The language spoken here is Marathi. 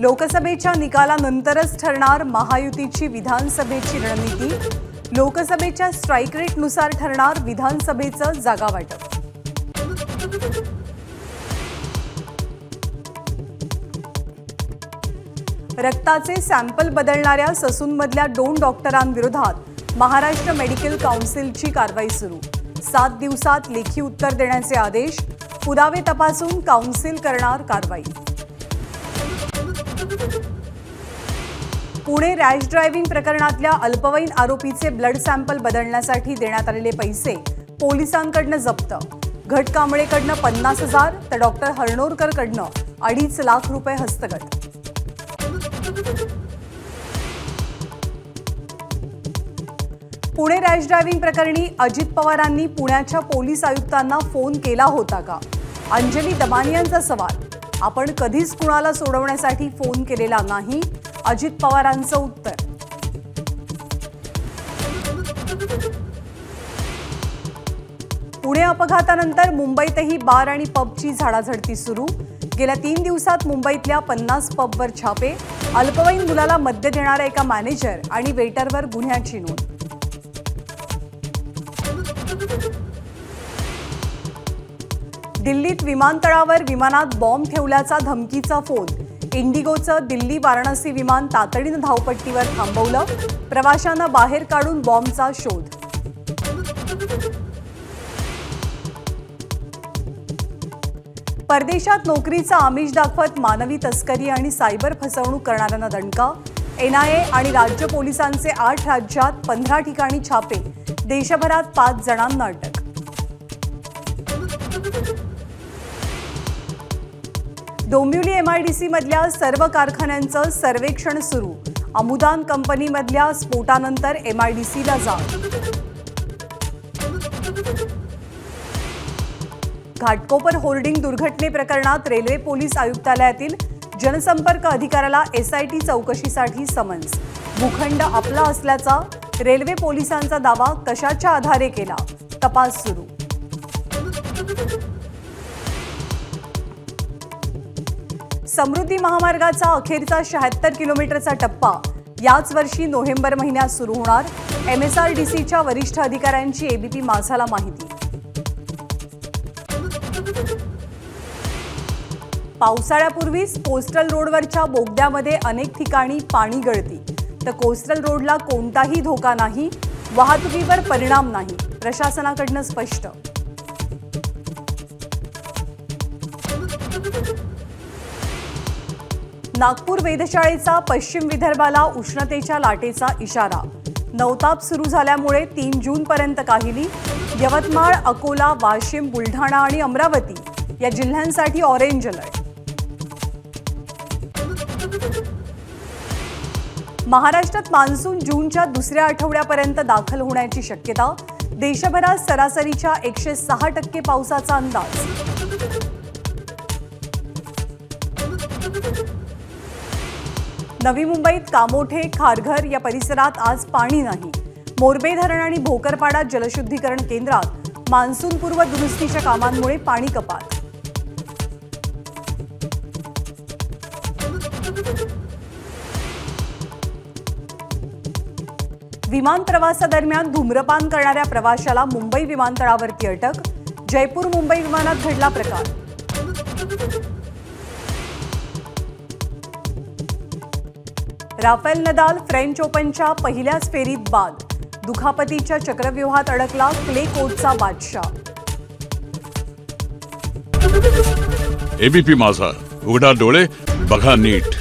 लोकसभेच्या निकालानंतरच ठरणार महायुतीची विधानसभेची रणनीती। लोकसभेच्या स्ट्राइक रेटनुसार ठरणार विधानसभेचं जागावाटप। रक्ताचे सॅम्पल बदलणाऱ्या ससूनमधल्या 2 डॉक्टरांविरोधात महाराष्ट्र मेडिकल काउन्सिलची कारवाई सुरू। 7 दिवसात लेखी उत्तर देण्याचे आदेश। पुरावे तपासून काउन्सिल करणार कारवाई। पुणे रॅश ड्रायव्हिंग प्रकरणातल्या अल्पवयीन आरोपीचे ब्लड सॅम्पल बदलण्यासाठी देण्यात आलेले पैसे पोलिसांकडून जप्त। घटकांबळेकडून 50,000 तर डॉक्टर हरणोरकरकडून 2.5 लाख रुपये हस्तगत। पुणे रॅश ड्रायव्हिंग प्रकरणी अजित पवारांनी पुण्याच्या पोलीस आयुक्तांना फोन केला होता का? अंजली दमानियांचा सवाल। आपण कधीच कुणाला सोडवण्यासाठी फोन केलेला नाही, अजित पवारांचं उत्तर। पुणे अपघातानंतर मुंबईतही बार आणि पबची झाडाझडती सुरू। गेल्या 3 दिवसात मुंबईतल्या 50 पबवर छापे। अल्पवयीन मुलाला मद्य देणाऱ्या एका मॅनेजर आणि वेटरवर गुन्ह्याची नोंद। दिल्लीत विमानतळावर विमानात बॉम्ब ठेवल्याचा धमकीचा फोन। इंडिगोचं दिल्ली वाराणसी विमान तातडीनं धावपट्टीवर थांबवलं। प्रवाशांना बाहेर काढून बॉम्बचा शोध। परदेशात नोकरीचा आमिष दाखवत मानवी तस्करी आणि सायबर फसवणूक करणाऱ्यांना दणका। NIA आणि राज्य पोलिसांचे 8 राज्यात 15 ठिकाणी छापे। देशभरात 5 जणांना अटक। डोंबिवली MIDC मधल्या सर्व कारखान्यांचं सर्वेक्षण सुरू। अमुदान कंपनीमधल्या स्फोटानंतर MIDCला जाग। घाटकोपर होर्डिंग दुर्घटनेप्रकरणात रेल्वे पोलीस आयुक्तालयातील जनसंपर्क अधिकाऱ्याला SIT चौकशीसाठी समन्स। भूखंड आपला असल्याचा रेल्वे पोलिसांचा दावा कशाच्या आधारे केला? तपास सुरू। समृद्धी महामार्गाचा अखेरचा 76 किलोमीटरचा टप्पा याच वर्षी नोव्हेंबर महिन्यात सुरू होणार। MSRDCच्या वरिष्ठ अधिकाऱ्यांची ABP माझाला माहिती। पावसाळ्यापूर्वीच कोस्टल रोडवरच्या बोगद्यामध्ये अनेक ठिकाणी पाणी गळती, तर कोस्टल रोडला कोणताही धोका नाही, वाहतुकीवर परिणाम नाही, प्रशासनाकडून स्पष्ट। नागपूर वेधशाळेचा पश्चिम विदर्भाला उष्णतेच्या लाटेचा इशारा। नवताप सुरू झाल्यामुळे 3 जूनपर्यंत काहिली। यवतमाळ, अकोला, वाशिम, बुलढाणा आणि अमरावती या जिल्ह्यांसाठी ऑरेंज अलर्ट। महाराष्ट्रात मान्सून जूनच्या दुसऱ्या आठवड्यापर्यंत दाखल होण्याची शक्यता। देशभरात सरासरीच्या 106% पावसाचा अंदाज। नवी मुंबईत कामोठे, खारघर या परिसरात आज पाणी नाही। मोरबे धरण आणि भोकरपाडा जलशुद्धीकरण केंद्रात मान्सूनपूर्व दुरुस्तीच्या कामांमुळे पाणी कपात। विमान प्रवासादरम्यान धूम्रपान करणाऱ्या प्रवाशाला मुंबई विमानतळावरती अटक। जयपूर मुंबई विमानात घडला प्रकार। राफेल नदाल फ्रेंच ओपनच्या पहिल्याच फेरीत बाद। दुखापतीच्या चक्रव्यूहात अडकला क्ले कोर्टचा बादशाह। ABP माझा, उघडा डोळे बघा नीट।